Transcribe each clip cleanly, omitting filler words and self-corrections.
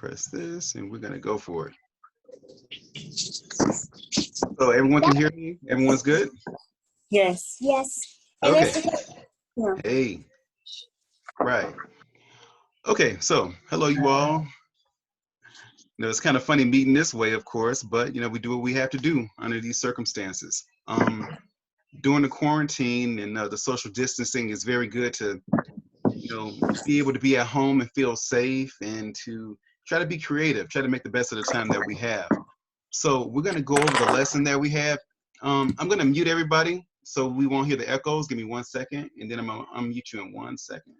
press this and we're gonna go for it. So everyone can hear me? Everyone's good? Yes. Yes. Okay. Yeah. Hey, right. Okay, so hello you all. It's kind of funny meeting this way, of course, but we do what we have to do under these circumstances. During the quarantine and the social distancing, is very good to be able to be at home and feel safe and to try to be creative, try to make the best of the time that we have. So we're going to go over the lesson that we have. I'm going to mute everybody so we won't hear the echoes. Give me 1 second, and then I'm going to unmute you in 1 second.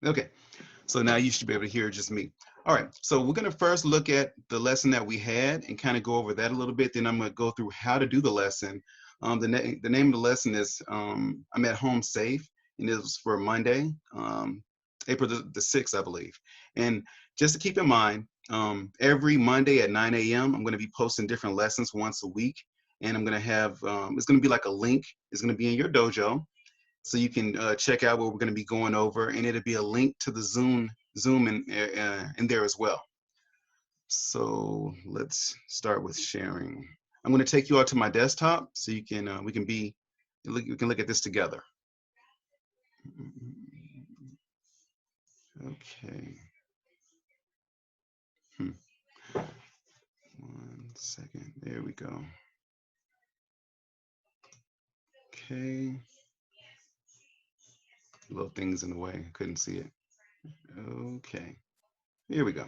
Okay, so now you should be able to hear just me. All right, so we're going to first look at the lesson that we had and kind of go over that a little bit. Then I'm going to go through how to do the lesson. The name of the lesson is I'm at home safe, and it was for Monday, April the 6th, I believe. And just to keep in mind, every Monday at 9 a.m., I'm going to be posting different lessons once a week. And I'm going to have, it's going to be like a link. It's going to be in your dojo. So you can check out what we're going to be going over. And it'll be a link to the Zoom in there as well. So let's start with sharing. I'm going to take you out to my desktop so you can we can look at this together. Okay. 1 second. There we go. Okay. Little things in the way. Couldn't see it. Okay. Here we go.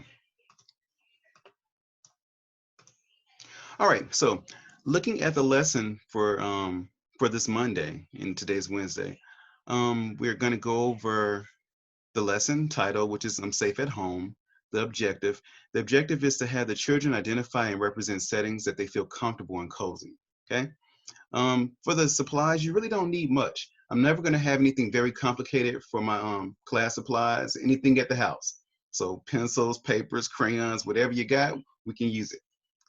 All right. So looking at the lesson for this Monday, and today's Wednesday, we're going to go over the lesson title, which is I'm Safe at Home. The objective. The objective is to have the children identify and represent settings that they feel comfortable and cozy. Okay. For the supplies, you really don't need much. I'm never going to have anything very complicated for my class supplies, anything at the house. So pencils, papers, crayons, whatever you got, we can use it.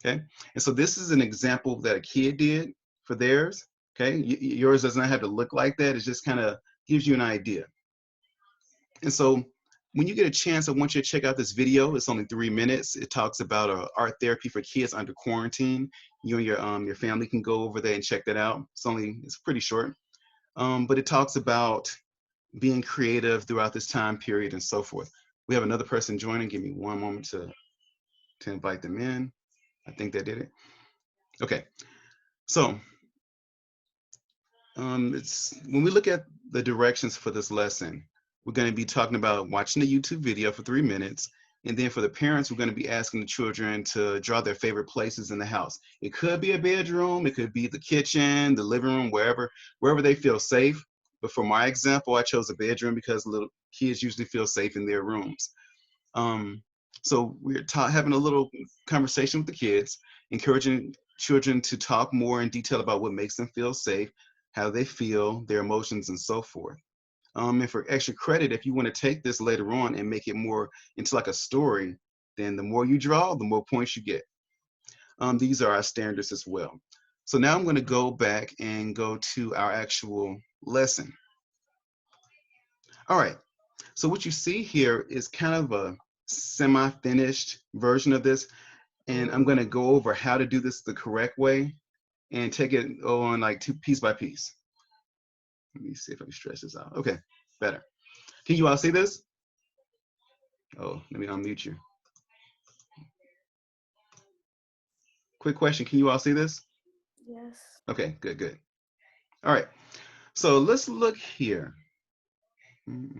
Okay. And so this is an example that a kid did for theirs. Okay. Yours does not have to look like that. It just kind of gives you an idea. And so when you get a chance, I want you to check out this video. It's only 3 minutes. It talks about art therapy for kids under quarantine. You and your family can go over there and check that out. It's pretty short, but it talks about being creative throughout this time period and so forth. We have another person joining. Give me one moment to invite them in. I think they did it. Okay, so it's when we look at the directions for this lesson, we're going to be talking about watching the YouTube video for 3 minutes. And then for the parents, we're going to be asking the children to draw their favorite places in the house. It could be a bedroom, it could be the kitchen, the living room, wherever they feel safe. But for my example, I chose a bedroom because little kids usually feel safe in their rooms. So we're having a little conversation with the kids, encouraging children to talk more in detail about what makes them feel safe, how they feel, their emotions, and so forth. And for extra credit, if you want to take this later on and make it more into like a story, then the more you draw, the more points you get. These are our standards as well. So now I'm going to go back and go to our actual lesson. All right. So what you see here is kind of a semi-finished version of this. And I'm going to go over how to do this the correct way and take it on like piece by piece. Let me see if I can stretch this out. Okay, better. Can you all see this? Oh, let me unmute you. Quick question, can you all see this? Yes. Okay, good, good. All right, so let's look here. I'm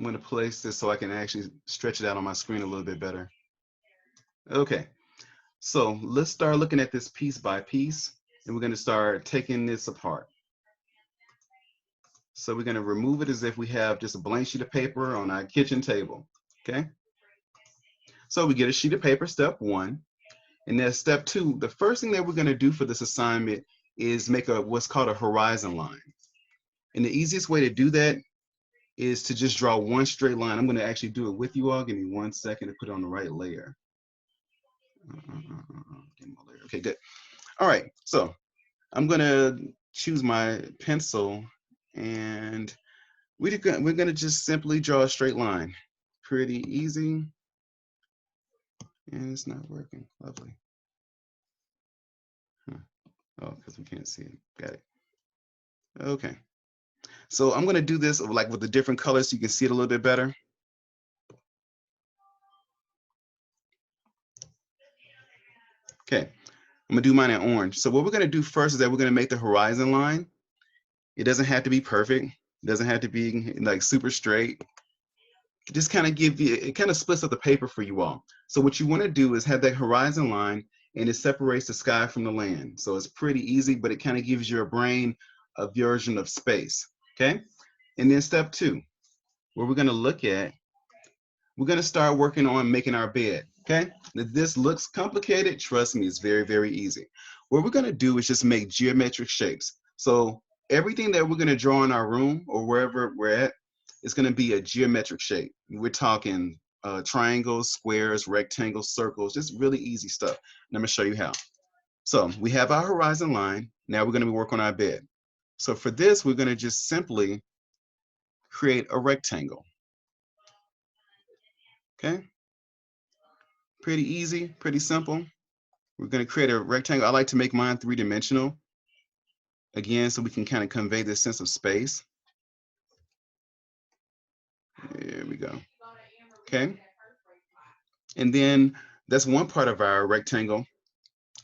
going to place this so I can actually stretch it out on my screen a little bit better. Okay, so let's start looking at this piece by piece, and we're going to start taking this apart. So we're going to remove it as if we have just a blank sheet of paper on our kitchen table, okay? So we get a sheet of paper, step 1. And then step 2, the first thing that we're going to do for this assignment is make what's called a horizon line. And the easiest way to do that is to just draw one straight line. I'm going to actually do it with you all. Give me 1 second to put it on the right layer. Okay, good. All right, so I'm going to choose my pencil, and we're gonna just simply draw a straight line. Pretty easy, and it's not working. Lovely. Huh. Oh, because we can't see it. Got it. Okay. So I'm gonna do this like with the different colors so you can see it a little bit better. Okay. I'm gonna do mine in orange. So what we're gonna do first is that we're gonna make the horizon line. It doesn't have to be perfect. It doesn't have to be like super straight. Just kind of give you, it kind of splits up the paper for you all. So what you want to do is have that horizon line and it separates the sky from the land. So it's pretty easy, but it kind of gives your brain a version of space. Okay. And then step two, what we're going to look at, we're going to start working on making our bed. Okay. If this looks complicated, trust me, it's very, very easy. What we're going to do is just make geometric shapes. So everything that we're going to draw in our room or wherever we're at, it's going to be a geometric shape. We're talking triangles, squares, rectangles, circles, just really easy stuff. And I'm going to show you how. So we have our horizon line. Now we're going to be working on our bed. So for this, we're going to just simply create a rectangle. Okay. Pretty easy, pretty simple. We're going to create a rectangle. I like to make mine three-dimensional. Again, so we can kind of convey this sense of space. There we go. Okay. And then that's one part of our rectangle.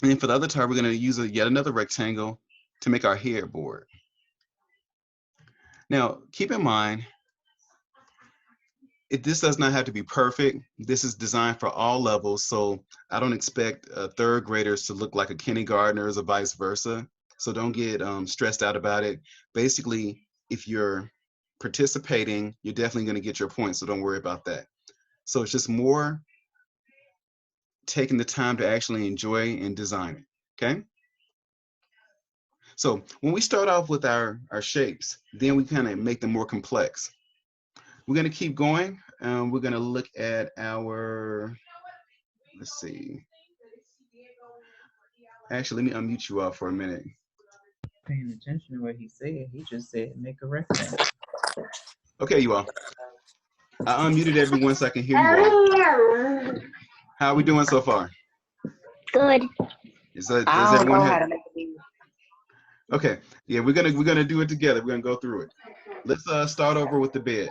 And then for the other part, we're going to use yet another rectangle to make our headboard. Now, keep in mind, this does not have to be perfect. This is designed for all levels, so I don't expect third graders to look like a kindergartners or vice versa. So don't get stressed out about it. Basically, if you're participating, you're definitely going to get your points, so don't worry about that. So it's just more taking the time to actually enjoy and design it, okay? So when we start off with our shapes, then we kind of make them more complex. We're going to keep going. We're going to look at our, let's see. Actually, let me unmute you all for a minute. Paying attention to what he said. He just said make a rectangle. Okay, you all. I unmuted everyone so I can hear you all. How are we doing so far? Good. Does I don't everyone know have? how to make a video. Okay, yeah, we're gonna do it together. We're gonna go through it. Let's start over with the bed.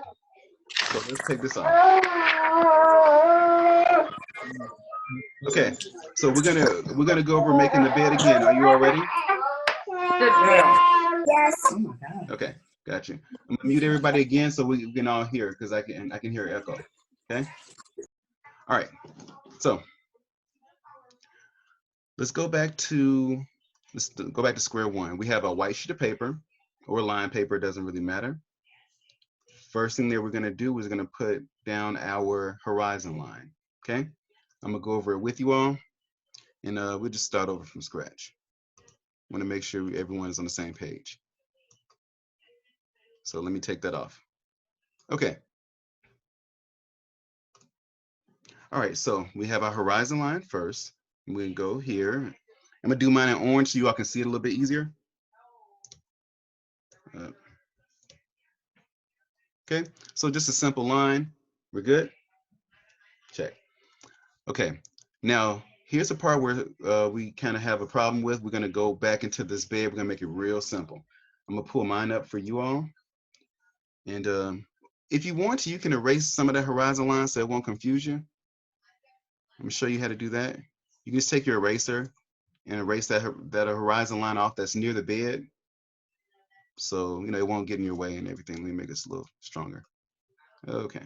So let's take this off. Okay, so we're gonna go over making the bed again. Are you all ready? Good girl. Yes. Oh my God. Okay, got you. I'm gonna mute everybody again so we can all hear because I can hear echo. Okay. All right. So let's go back to square one. We have a white sheet of paper or line paper, doesn't really matter. First thing that we're gonna do is gonna put down our horizon line. Okay. I'm gonna go over it with you all, and we'll just start over from scratch. Want to make sure everyone is on the same page. So let me take that off. Okay. All right, so we have our horizon line first. I'm gonna go here. I'm gonna do mine in orange so you all can see it a little bit easier. Okay, so just a simple line. We're good? Check. Okay, now here's the part where we kind of have a problem with. We're gonna go back into this bed. We're gonna make it real simple. I'm gonna pull mine up for you all. And if you want to, you can erase some of that horizon line so it won't confuse you. I'm gonna show you how to do that. You can just take your eraser and erase that horizon line off that's near the bed. So, you know, it won't get in your way and everything. Let me make this a little stronger. Okay.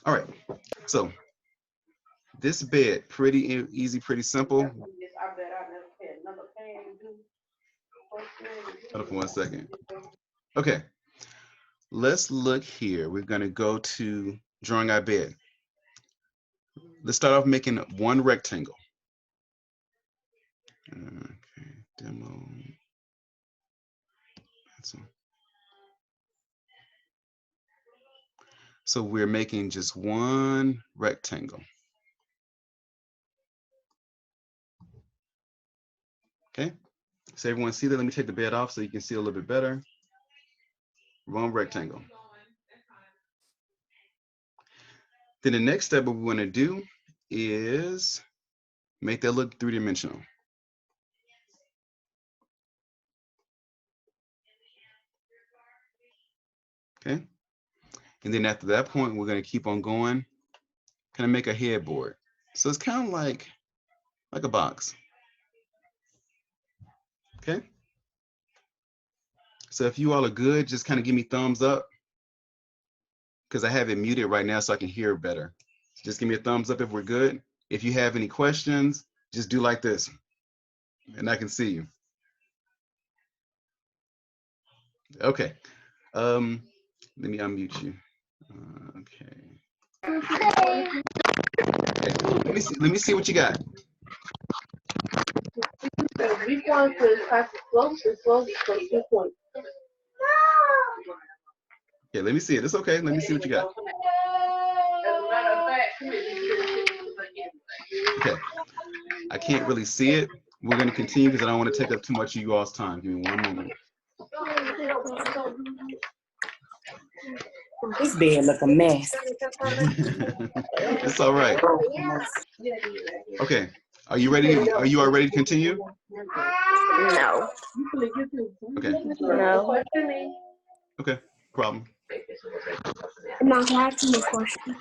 All right. So this bed, pretty easy, pretty simple. Hold on for 1 second. Okay. Let's look here. We're going to go to drawing our bed. Let's start off making one rectangle. Okay. Demo. So we're making just one rectangle. Okay. So everyone see that? Let me take the bed off so you can see a little bit better. Wrong rectangle. Then the next step what we want to do is make that look three-dimensional. Okay. And then after that point, we're going to keep on going, kind of make a headboard. So it's kind of like a box. Okay. So if you all are good, just kind of give me thumbs up because I have it muted right now so I can hear better. Just give me a thumbs up if we're good. If you have any questions, just do like this and I can see you. Okay. Let me unmute you. Okay. Okay. Let me see what you got. Okay, let me see it. It's okay. Let me see what you got. Okay. I can't really see it. We're going to continue because I don't want to take up too much of you all's time. Give me one moment. This bed look a mess. It's all right. Okay. Are you ready? Are you all ready to continue? No. Okay. No. Okay. Problem. I'm not asking you questions.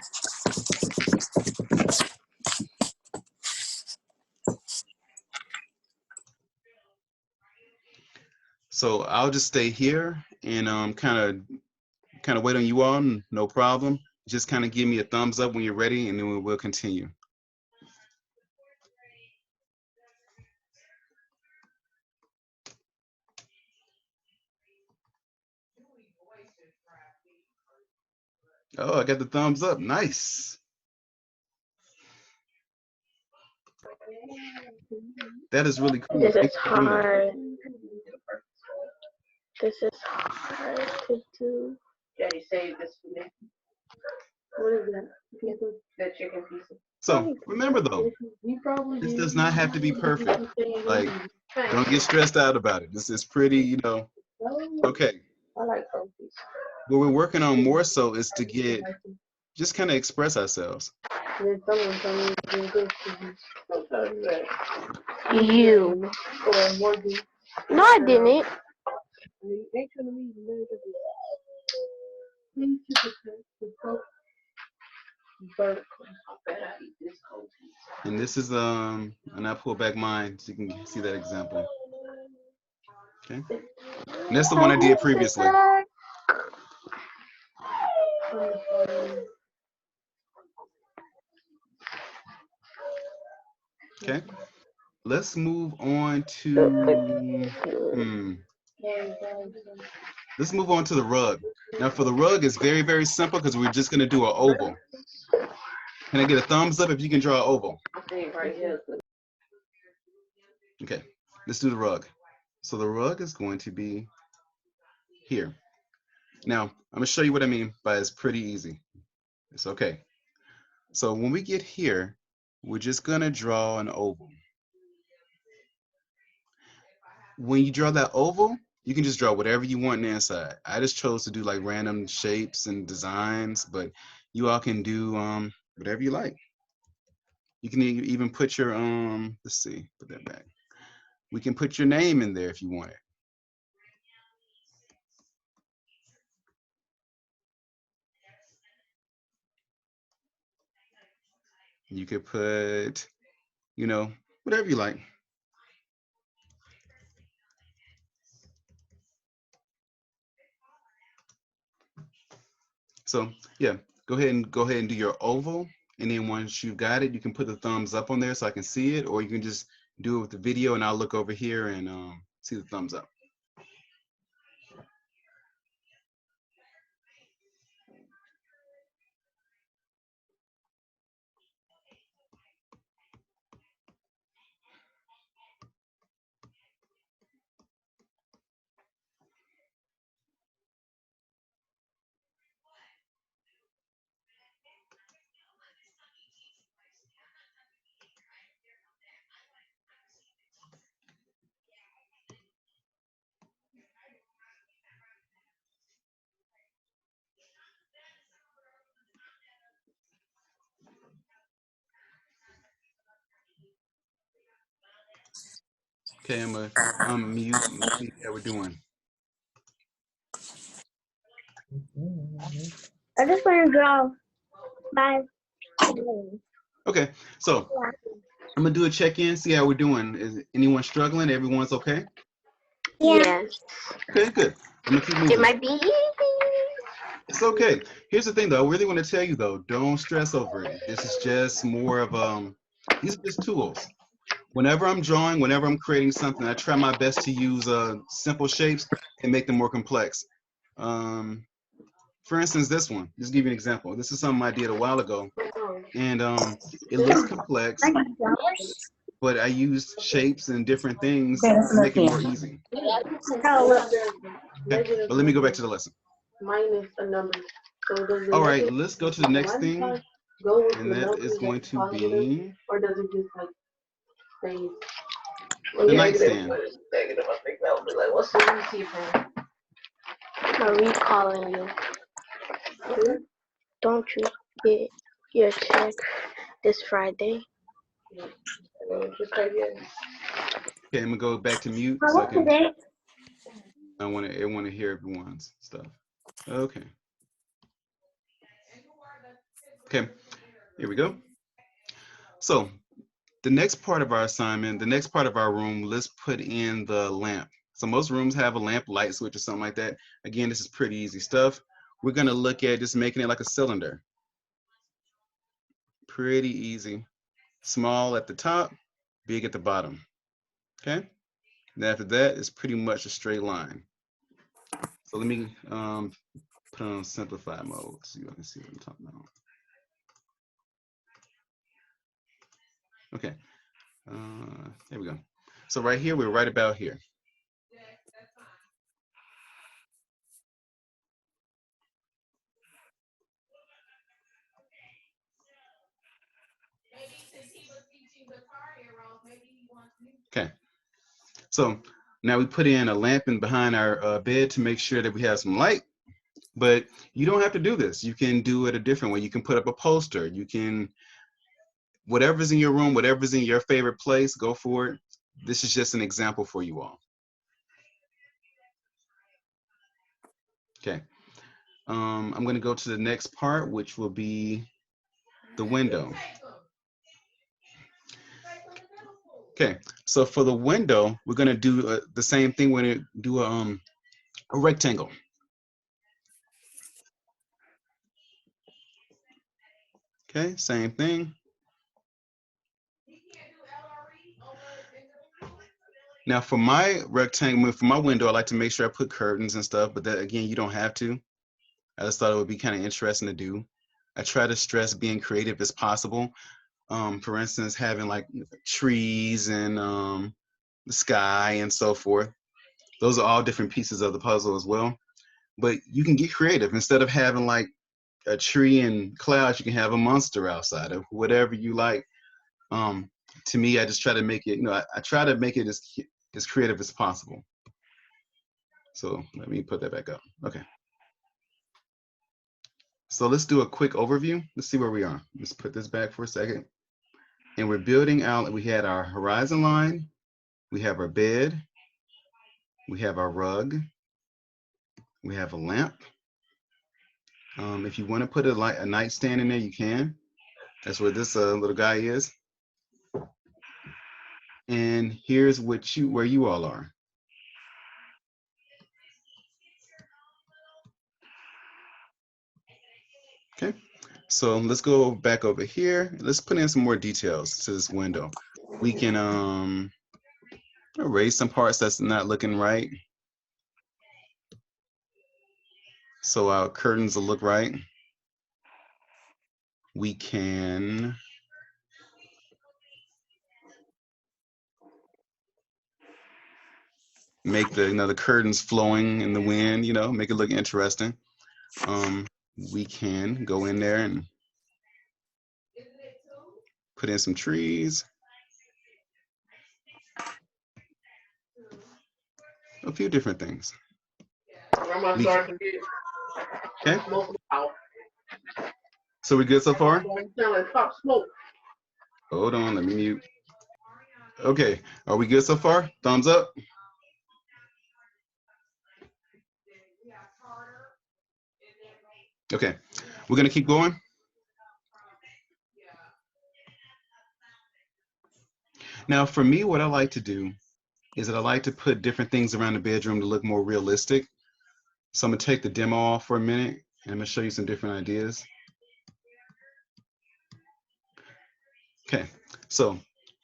So I'll just stay here and kind of wait on you all. No problem. Just kind of give me a thumbs up when you're ready, and then we'll continue. Oh, I got the thumbs up. Nice. That is really cool. This Thank is you for doing that. hard. This is hard to do. So remember though, this does not have to be perfect. Like, don't get stressed out about it. This is pretty, okay. What we're working on more so is to get, just kind of express ourselves. You. No, I didn't. And this is, and I pull back mine so you can see that example. Okay. And that's the one I did previously. Okay. Let's move on to, let's move on to the rug. Now for the rug, it's very, very simple because we're just going to do an oval. Can I get a thumbs up if you can draw an oval? Okay, let's do the rug. So the rug is going to be here. Now, I'm going to show you what I mean by it's pretty easy. It's okay. So when we get here, we're just going to draw an oval. When you draw that oval, you can just draw whatever you want on the inside. I just chose to do like random shapes and designs, but you all can do whatever you like. You can even put your, let's see, put that back. We can put your name in there if you want it. You could put, whatever you like. So yeah, go ahead and do your oval. And then once you've got it, you can put the thumbs up on there so I can see it, or you can just do it with the video and I'll look over here and see the thumbs up. Okay, I'm gonna unmute and see how we're doing. I just want to draw 5. Okay, so I'm gonna do a check-in, see how we're doing. Is anyone struggling? Everyone's okay? Yes. Okay, good. I'm gonna keep It moving. might be easy. It's okay. Here's the thing, though. I really want to tell you, though, don't stress over it. This is just more of these are just tools. Whenever I'm drawing, whenever I'm creating something, I try my best to use simple shapes and make them more complex. Um, for instance, this one. Just give you an example. This is something I did a while ago, and it looks complex, but I used shapes and different things Okay, that's to enough make it more candy. easy. Oh, Okay, but let me go back to the lesson. Minus a number. So does the All right, negative let's go to the next one thing, part go with and the that number is going that's to positive, be or does it just like stay? the Negative. nightstand. Negative. I think that would be like, what's the receipt from? are we calling you? Don't you get your check this Friday? Just right here. Okay, I'm gonna go back to mute so I What's the can. date? I want to hear everyone's stuff. Okay. Okay. Here we go. So the next part of our assignment, the next part of our room, let's put in the lamp. So most rooms have a lamp light switch or something like that. Again, this is pretty easy stuff. We're gonna look at just making it like a cylinder. Pretty easy. Small at the top, big at the bottom. Okay. And after that, it's pretty much a straight line. So let me put on simplified mode so you can see what I'm talking about. Okay. There we go. So right here, we're right about here. Okay. So now we put in a lamp in behind our bed to make sure that we have some light. But you don't have to do this. You can do it a different way. You can put up a poster. You can, whatever's in your room, whatever's in your favorite place, go for it. This is just an example for you all. Okay. I'm going to go to the next part, which will be the window. Okay, so for the window, we're going to do the same thing. We're going to do a rectangle. Okay, same thing. Now for my rectangle, for my window, I like to make sure I put curtains and stuff, but that, again, you don't have to. I just thought it would be kind of interesting to do. I try to stress being creative as possible. For instance, having like trees and the sky and so forth. Those are all different pieces of the puzzle as well. But you can get creative. Instead of having like a tree and clouds, you can have a monster outside of whatever you like. Um, to me, I just try to make it, I try to make it as creative as possible. So let me put that back up. Okay. So let's do a quick overview. Let's see where we are. Let's put this back for a second. And we're building out, we had our horizon line, we have our bed, we have our rug, we have a lamp. If you want to put a nightstand in there, you can. That's where this little guy is. And here's where you all are. Okay, so let's go back over here. Let's put in some more details to this window. We can erase some parts that's not looking right. So our curtains will look right. We can make the curtains flowing in the wind, make it look interesting. We can go in there and put in some trees. A few different things. We, okay. So we good so far? Hold on, let me mute. Okay, are we good so far? Thumbs up. Okay, we're gonna keep going. Now, for me, what I like to do is that I like to put different things around the bedroom to look more realistic. So I'm gonna take the demo off for a minute and I'm gonna show you some different ideas. Okay, so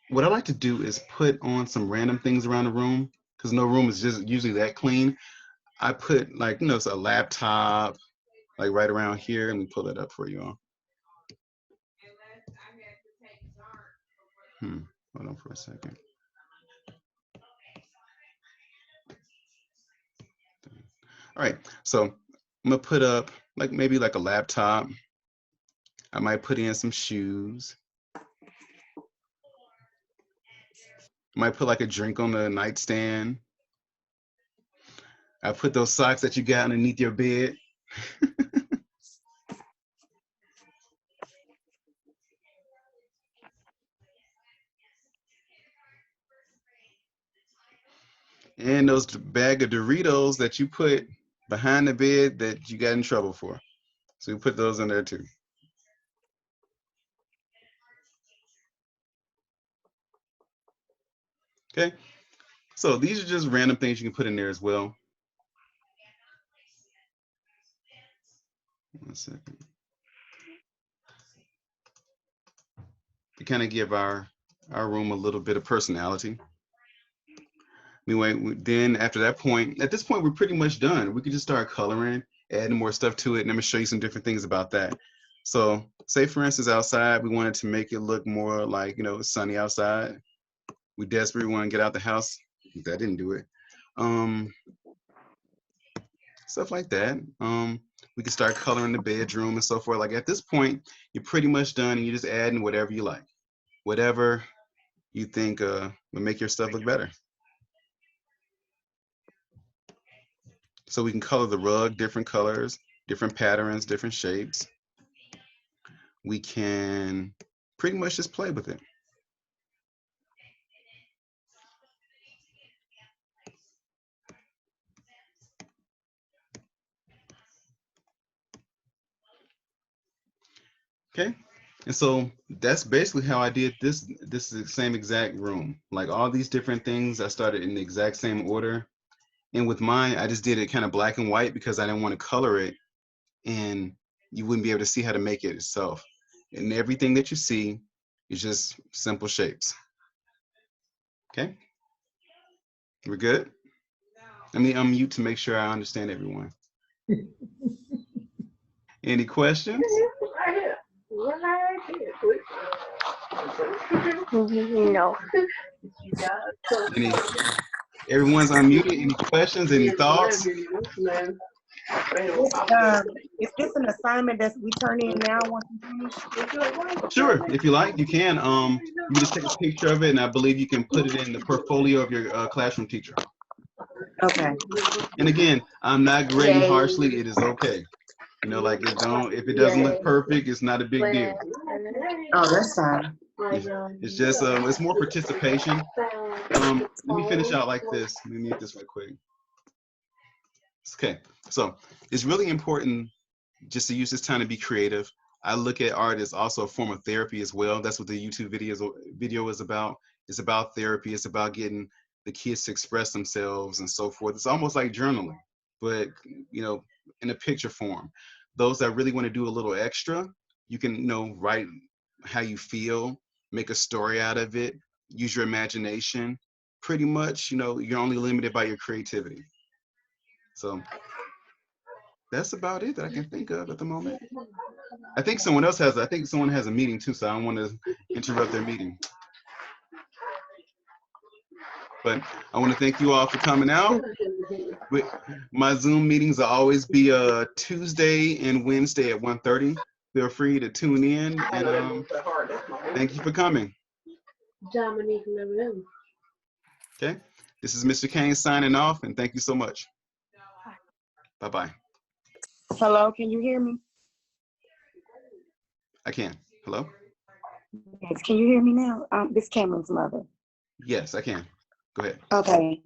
what I like to do is put on some random things around the room because no room is just usually that clean. I put like, you know, a laptop like right around here. Let me pull that up for you all. Hold on for a second. All right, so I'm gonna put up like maybe like a laptop. I might put in some shoes. I might put like a drink on the nightstand. I put those socks that you got underneath your bed. And those bag of Doritos that you put behind the bed that you got in trouble for. So we put those in there too. Okay, so these are just random things you can put in there as well. One second. To kind of give our room a little bit of personality. Anyway, then after that point, at this point, we're pretty much done. We could just start coloring, adding more stuff to it, and I'm gonna show you some different things about that. So say for instance, outside, we wanted to make it look more like, you know, sunny outside. We desperately want to get out the house. That didn't do it. Stuff like that. We can start coloring the bedroom and so forth. Like at this point, you're pretty much done and you're just adding whatever you like. Whatever you think will make your stuff look better. So we can color the rug different colors, different patterns, different shapes. We can pretty much just play with it. Okay, and so that's basically how I did this. This is the same exact room. Like all these different things, I started in the exact same order. And with mine, I just did it kind of black and white because I didn't want to color it and you wouldn't be able to see how to make it itself. And everything that you see is just simple shapes. Okay, we're good? Let me unmute to make sure I understand everyone. Any questions? No. Any? Everyone's unmuted. Any questions? Any thoughts? Is this an assignment that we turn in now once we finish? Sure, if you like, you can. You just take a picture of it, and I believe you can put it in the portfolio of your classroom teacher. Okay. And again, I'm not grading harshly. It is okay. You know, like if it doesn't look perfect, it's not a big deal. Oh, that's fine. It's just it's more participation. Let me finish out like this. Let me mute this right quick. Okay, so it's really important just to use this time to be creative. I look at art as also a form of therapy as well. That's what the YouTube video is about. It's about therapy. It's about getting the kids to express themselves and so forth. It's almost like journaling, but you know, in a picture form. Those that really want to do a little extra, you can, you know, write how you feel, make a story out of it, use your imagination. Pretty much, you know, you're only limited by your creativity. So that's about it that I can think of at the moment. I think someone has a meeting too, so I don't want to interrupt their meeting. But I want to thank you all for coming out. My Zoom meetings will always be Tuesday and Wednesday at 1:30. Feel free to tune in, and thank you for coming. Okay, this is Mr. Kane signing off, and thank you so much. Bye-bye. Hello, can you hear me? I can. Hello? Yes, can you hear me now? This is Cameron's mother. Yes, I can. Go ahead. Okay.